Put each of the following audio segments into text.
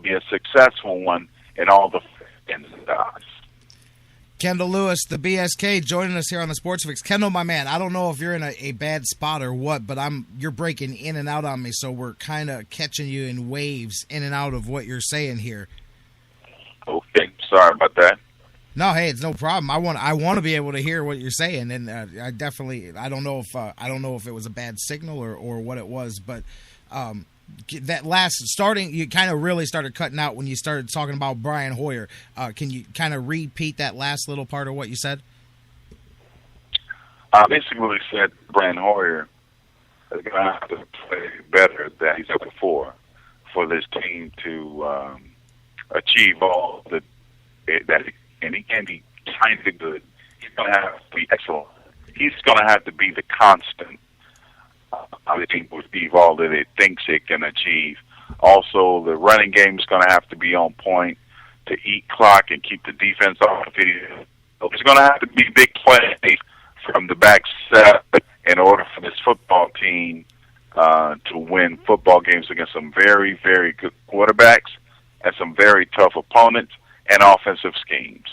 be a successful one in all the ends and outs. Kendall Lewis, the BSK, joining us here on the Sports Fix. Kendall, my man, I don't know if you're in a bad spot or what, but you're breaking in and out on me, so we're kind of catching you in waves in and out of what you're saying here. Okay, sorry about that. No, hey, it's no problem. I want to be able to hear what you're saying, and I don't know if it was a bad signal or what it was, but that you kind of really started cutting out when you started talking about Brian Hoyer. Can you kind of repeat that last little part of what you said? I basically said Brian Hoyer is going to have to play better than he's done before for this team to achieve all that and he can be kind of good. He's going to have to be excellent. He's going to have to be the constant. The team will achieve all that it thinks it can achieve. Also, the running game is going to have to be on point to eat clock and keep the defense off the field. There's going to have to be big plays from the back set in order for this football team to win football games against some very, very good quarterbacks and some very tough opponents and offensive schemes.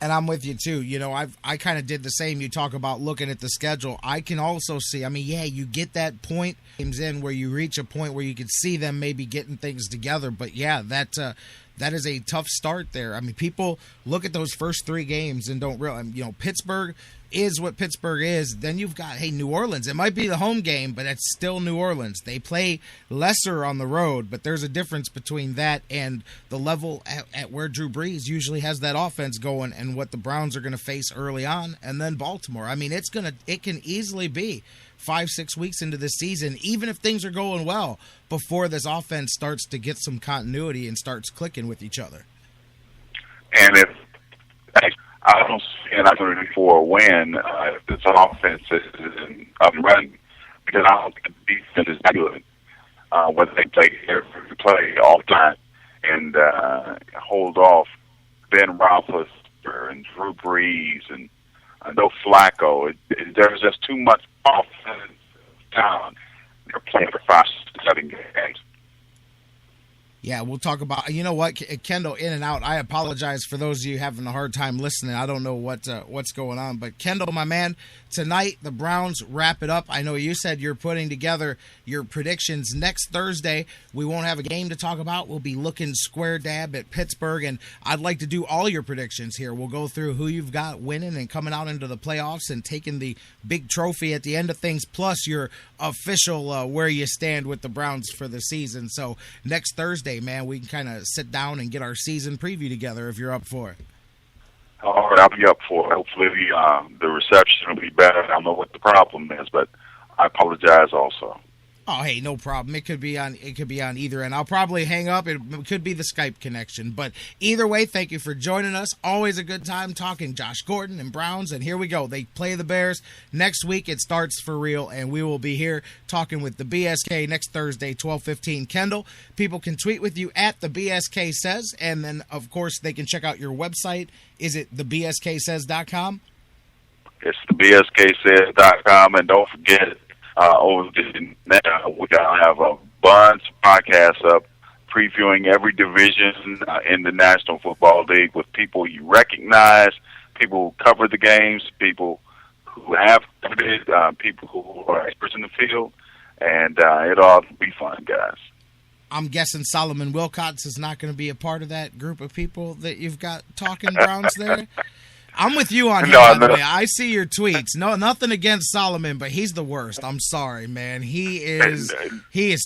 And I'm with you, too. You know, I kind of did the same. You talk about looking at the schedule. I can also see, you get that point games in where you reach a point where you can see them maybe getting things together. But, yeah, that is a tough start there. I mean, people look at those first three games and don't realize, Pittsburgh is what Pittsburgh is. Then you've got, New Orleans. It might be the home game, but it's still New Orleans. They play lesser on the road, but there's a difference between that and the level at where Drew Brees usually has that offense going and what the Browns are going to face early on, and then Baltimore. I mean, it can easily be 5-6 weeks into the season, even if things are going well, before this offense starts to get some continuity and starts clicking with each other. And if I don't see an opportunity for a win if this offense is up and running, because I don't think the defense is good. Whether they play all the time and hold off Ben Roethlisberger and Drew Brees and no Flacco. There's just too much offensive talent. They're playing for 5-7 games. Yeah, we'll talk about, Kendall, in and out. I apologize for those of you having a hard time listening. I don't know what's going on. But, Kendall, my man, tonight the Browns wrap it up. I know you said you're putting together your predictions next Thursday. We won't have a game to talk about. We'll be looking square dab at Pittsburgh, and I'd like to do all your predictions here. We'll go through who you've got winning and coming out into the playoffs and taking the big trophy at the end of things, plus your official where you stand with the Browns for the season. So next Thursday, man, we can kind of sit down and get our season preview together if you're up for it. All right, I'll be up for it. Hopefully the reception will be better. I don't know what the problem is, but I apologize also. Oh, hey, no problem. It could be on either end. I'll probably hang up. It could be the Skype connection. But either way, thank you for joining us. Always a good time talking Josh Gordon and Browns. And here we go. They play the Bears. Next week it starts for real, and we will be here talking with the BSK next Thursday, 12:15. Kendall, people can tweet with you at the BSK Says, and then, of course, they can check out your website. Is it thebsksays.com? It's thebsksays.com, and don't forget, over now, we're going to have a bunch of podcasts up previewing every division in the National Football League with people you recognize, people who cover the games, people who have covered it, people who are experts in the field, and it ought to be fun, guys. I'm guessing Solomon Wilcots is not going to be a part of that group of people that you've got talking Browns there. I'm with you on him, by the way. I see your tweets. No, nothing against Solomon, but he's the worst. I'm sorry, man. He is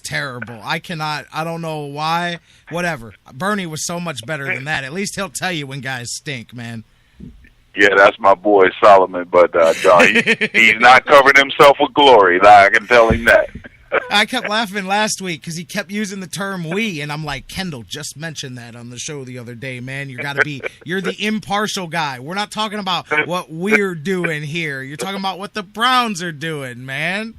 terrible. I don't know why. Whatever. Bernie was so much better than that. At least he'll tell you when guys stink, man. Yeah, that's my boy Solomon, but he's not covering himself with glory. I can tell him that. I kept laughing last week because he kept using the term "we," and I'm like, Kendall just mentioned that on the show the other day, man. You're the impartial guy. We're not talking about what we're doing here. You're talking about what the Browns are doing, man.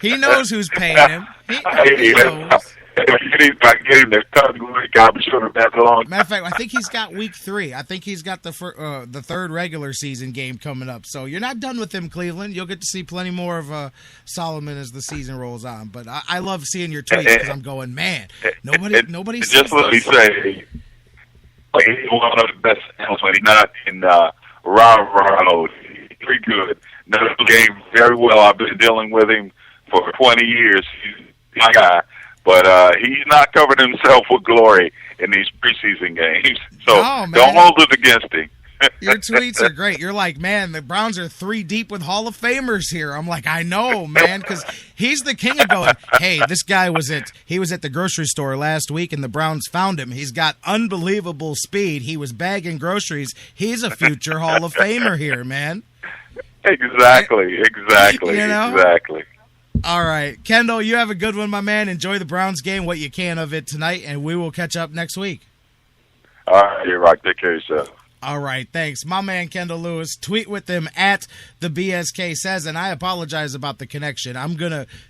He knows who's paying him. He knows. If I get him to come to week, I'll be sure to pass along. Matter of fact, I think he's got week 3. I think he's got the third regular season game coming up. So you're not done with him, Cleveland. You'll get to see plenty more of Solomon as the season rolls on. But I love seeing your tweets because I'm going, man, nobody says just let me say, he's one of the best analysts when he's not in rah-rah mode. He's pretty good. Knows the game very well. I've been dealing with him for 20 years. He's my guy. But he's not covered himself with glory in these preseason games. So don't hold it against him. Your tweets are great. You're like, man, the Browns are 3 deep with Hall of Famers here. I'm like, I know, man, because he's the king of going, hey, this guy was at the grocery store last week, and the Browns found him. He's got unbelievable speed. He was bagging groceries. He's a future Hall of Famer here, man. Exactly. You know? Exactly. All right. Kendall, you have a good one, my man. Enjoy the Browns game, what you can of it tonight, and we will catch up next week. All right, you're right. Take care of yourself. All right, thanks. My man, Kendall Lewis. Tweet with them at the BSK Says, and I apologize about the connection.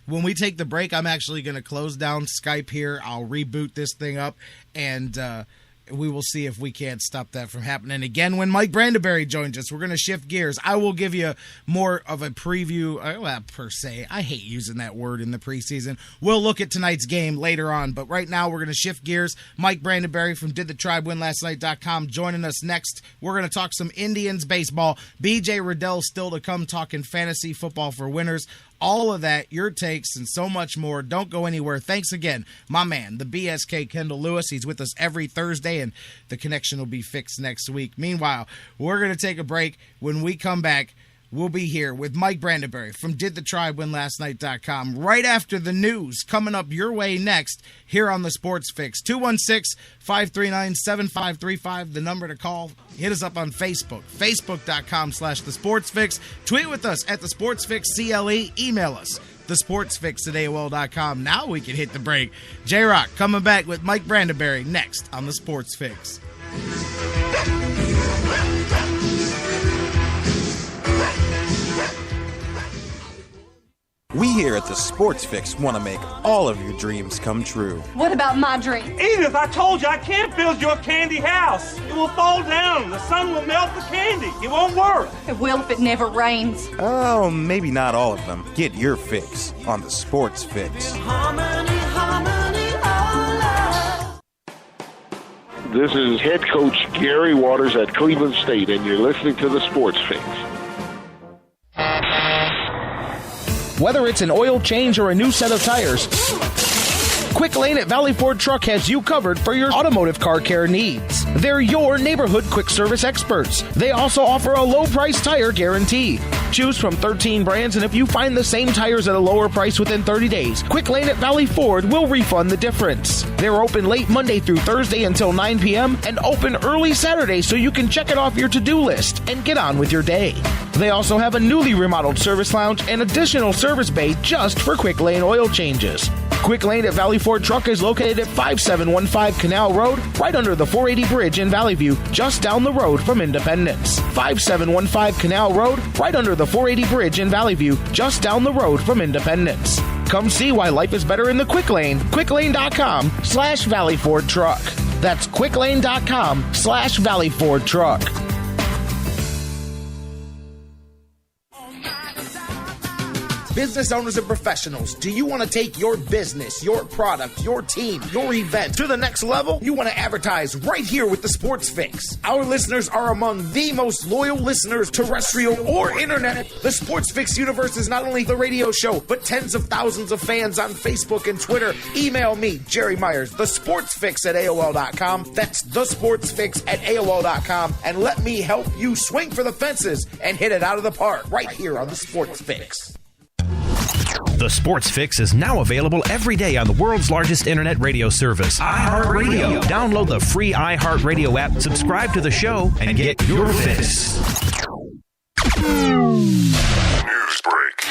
When we take the break, I'm actually going to close down Skype here. I'll reboot this thing up, and we will see if we can't stop that from happening again when Mike Brandenberry joins us. We're going to shift gears. I will give you more of a preview, per se. I hate using that word in the preseason. We'll look at tonight's game later on, but right now we're going to shift gears. Mike Brandenberry from DidTheTribeWinLastNight.com joining us next. We're going to talk some Indians baseball. BJ Rudell still to come, talking fantasy football for winners. All of that, your takes, and so much more. Don't go anywhere. Thanks again, my man, the BSK Kendall Lewis. He's with us every Thursday, and the connection will be fixed next week. Meanwhile, we're going to take a break. When we come back, we'll be here with Mike Brandenberry from DidTheTribeWinLastNight.com right after the news coming up your way next here on the Sports Fix. 216-539-7535, the number to call. Hit us up on Facebook, Facebook.com/TheSportsFix. Tweet with us at TheSportsFixCLE. Email us, TheSportsFix@AOL.com. Now we can hit the break. J-Rock coming back with Mike Brandenberry next on the Sports Fix. We here at the Sports Fix want to make all of your dreams come true. What about my dream? Edith, I told you I can't build your candy house. It will fall down. The sun will melt the candy. It won't work. It will if it never rains. Oh, maybe not all of them. Get your fix on the Sports Fix. This is head coach Gary Waters at Cleveland State, and you're listening to the Sports Fix. Whether it's an oil change or a new set of tires, Quick Lane at Valley Ford Truck has you covered for your automotive car care needs. They're your neighborhood quick service experts. They also offer a low price tire guarantee. Choose from 13 brands, and if you find the same tires at a lower price within 30 days, Quick Lane at Valley Ford will refund the difference. They're open late Monday through Thursday until 9 p.m. and open early Saturday so you can check it off your to-do list and get on with your day. They also have a newly remodeled service lounge and additional service bay just for Quick Lane oil changes. Quick Lane at Valley Ford Truck is located at 5715 Canal Road, right under the 480 bridge in Valley View, just down the road from Independence. 5715 Canal Road, right under the 480 bridge in Valley View, just down the road from Independence. Come see why life is better in the Quick Lane. QuickLane.com/Valley Ford Truck. That's QuickLane.com/Valley Ford Truck. Business owners and professionals, do you want to take your business, your product, your team, your event to the next level? You want to advertise right here with the Sports Fix. Our listeners are among the most loyal listeners, terrestrial or internet. The Sports Fix universe is not only the radio show, but tens of thousands of fans on Facebook and Twitter. Email me, Jerry Myers, thesportsfix@AOL.com. That's thesportsfix@AOL.com. And let me help you swing for the fences and hit it out of the park right here on the Sports Fix. The Sports Fix is now available every day on the world's largest internet radio service, iHeartRadio. Download the free iHeartRadio app, subscribe to the show, and get your fix. News break.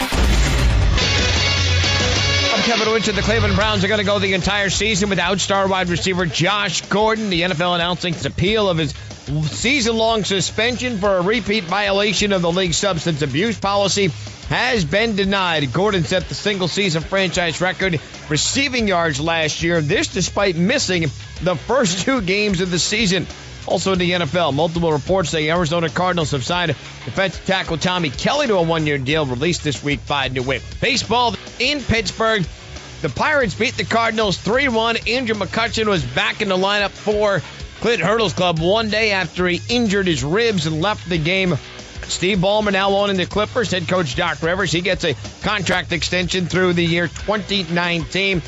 I'm Kevin Wentz. The Cleveland Browns are going to go the entire season without star wide receiver Josh Gordon. The NFL announcing its appeal of his season-long suspension for a repeat violation of the league's substance abuse policy has been denied. Gordon set the single-season franchise record receiving yards last year. This despite missing the first 2 games of the season. Also in the NFL, multiple reports say Arizona Cardinals have signed defensive tackle Tommy Kelly to a 1-year deal, released this week by New Whip. Baseball in Pittsburgh. The Pirates beat the Cardinals 3-1. Andrew McCutchen was back in the lineup for Clint Hurdle's club one day after he injured his ribs and left the game. Steve Ballmer now owning the Clippers. Head coach Doc Rivers, he gets a contract extension through the year 2019.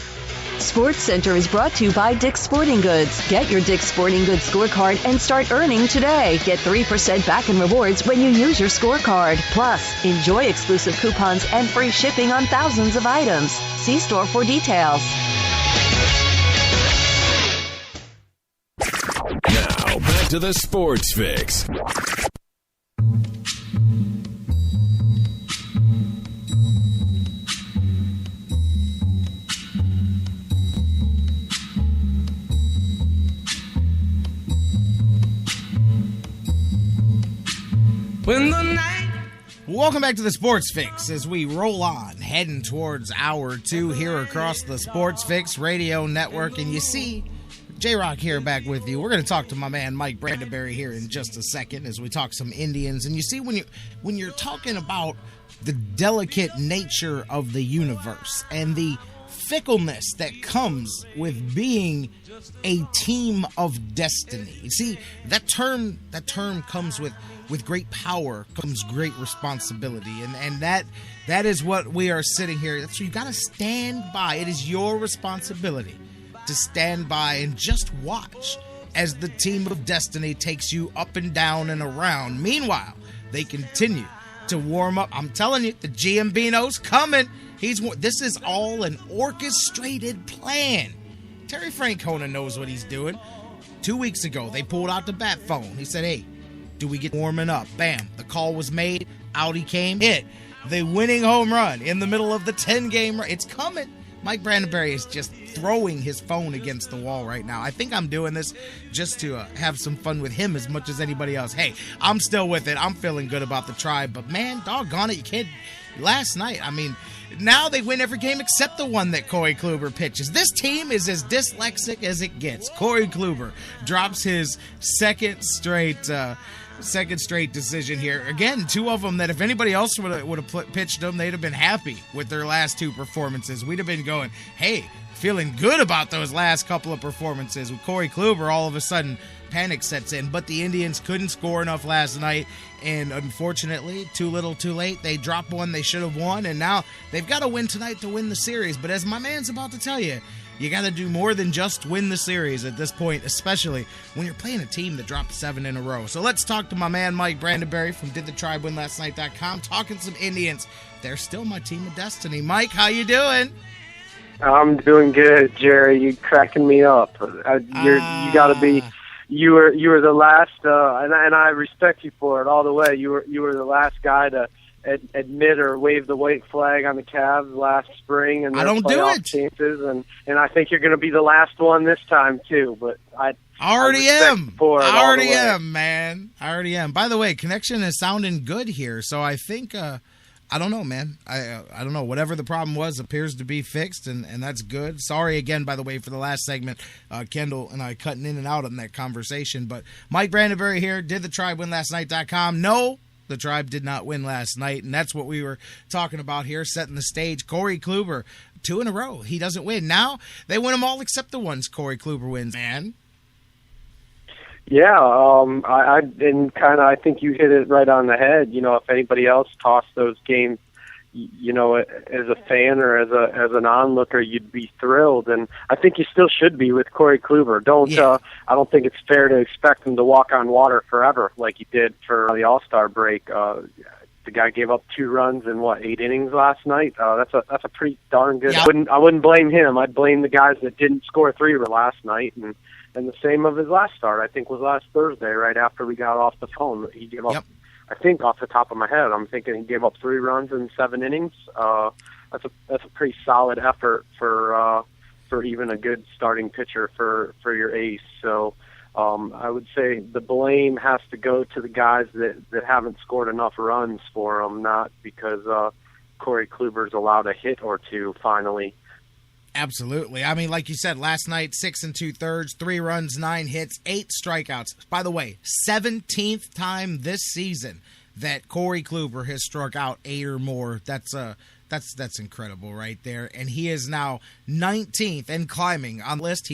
Sports Center is brought to you by Dick's Sporting Goods. Get your Dick's Sporting Goods scorecard and start earning today. Get 3% back in rewards when you use your scorecard. Plus, enjoy exclusive coupons and free shipping on thousands of items. See store for details. Now, back to the Sports Fix. Welcome back to the Sports Fix as we roll on, heading towards hour 2 here across the Sports Fix Radio Network. And you see, J-Rock here back with you. We're going to talk to my man Mike Brandenberry here in just a second as we talk some Indians. And you see, when you're talking about the delicate nature of the universe and the fickleness that comes with being a team of destiny. You see, that term comes with great power comes great responsibility, and that is what we are sitting here. That's what you got to stand by. It is your responsibility to stand by and just watch as the team of destiny takes you up and down and around. Meanwhile, they continue to warm up. I'm telling you, the Giambino's coming. This is all an orchestrated plan. Terry Francona knows what he's doing. 2 weeks ago, they pulled out the bat phone. He said, hey, do we get warming up? Bam. The call was made. Out he came. Hit the winning home run in the middle of the 10-game run. It's coming. Mike Brandenberry is just throwing his phone against the wall right now. I think I'm doing this just to have some fun with him as much as anybody else. Hey, I'm still with it. I'm feeling good about the Tribe. But, man, doggone it, you can't. Last night, I mean, now they win every game except the one that Corey Kluber pitches. This team is as dyslexic as it gets. Corey Kluber drops his second straight decision here. Again, 2 of them that if anybody else would have pitched them, they'd have been happy with their last 2 performances. We'd have been going, hey, feeling good about those last couple of performances. With Corey Kluber, all of a sudden, panic sets in. But the Indians couldn't score enough last night, and unfortunately, too little too late. They dropped one they should have won, and now they've got to win tonight to win the series. But as my man's about to tell you, you got to do more than just win the series at this point, especially when you're playing a team that dropped 7 in a row. So let's talk to my man Mike Brandenberry from DidTheTribeWinLastNight.com, talking some Indians. They're still my team of destiny. Mike, how you doing? I'm doing good, Jerry. You cracking me up. You got to be. You were the last, and I respect you for it all the way. You were the last guy to admit or wave the white flag on the Cavs last spring and their playoff chances, and I think you're going to be the last one this time too. But I already am, man. I already am. By the way, connection is sounding good here, so I think I don't know, man. I don't know. Whatever the problem was appears to be fixed, and that's good. Sorry again, by the way, for the last segment. Kendall and I cutting in and out on that conversation. But Mike Brandenberry here, DidTheTribeWinLastNight.com. No, the Tribe did not win last night, and that's what we were talking about here, setting the stage. Corey Kluber, 2 in a row. He doesn't win. Now they win them all except the ones Corey Kluber wins, man. Yeah, I think you hit it right on the head. You know, if anybody else tossed those games, you know, as a fan or as an onlooker, you'd be thrilled, and I think you still should be with Corey Kluber. I don't think it's fair to expect him to walk on water forever like he did for the All-Star break. The guy gave up 2 runs in 8 innings last night. That's a pretty darn good. Yeah. I wouldn't blame him. I'd blame the guys that didn't score 3 last night, and the same of his last start. I think was last Thursday, right after we got off the phone. He gave up. Yep. I think off the top of my head, I'm thinking he gave up 3 runs in 7 innings. That's a pretty solid effort for even a good starting pitcher for your ace. So I would say the blame has to go to the guys that haven't scored enough runs for them, not because Corey Kluber's allowed a hit or two finally. Absolutely. I mean, like you said, last night, 6 2/3, 3 runs, 9 hits, 8 strikeouts. By the way, 17th time this season that Corey Kluber has struck out 8 or more. That's incredible right there. And he is now 19th and climbing on the list.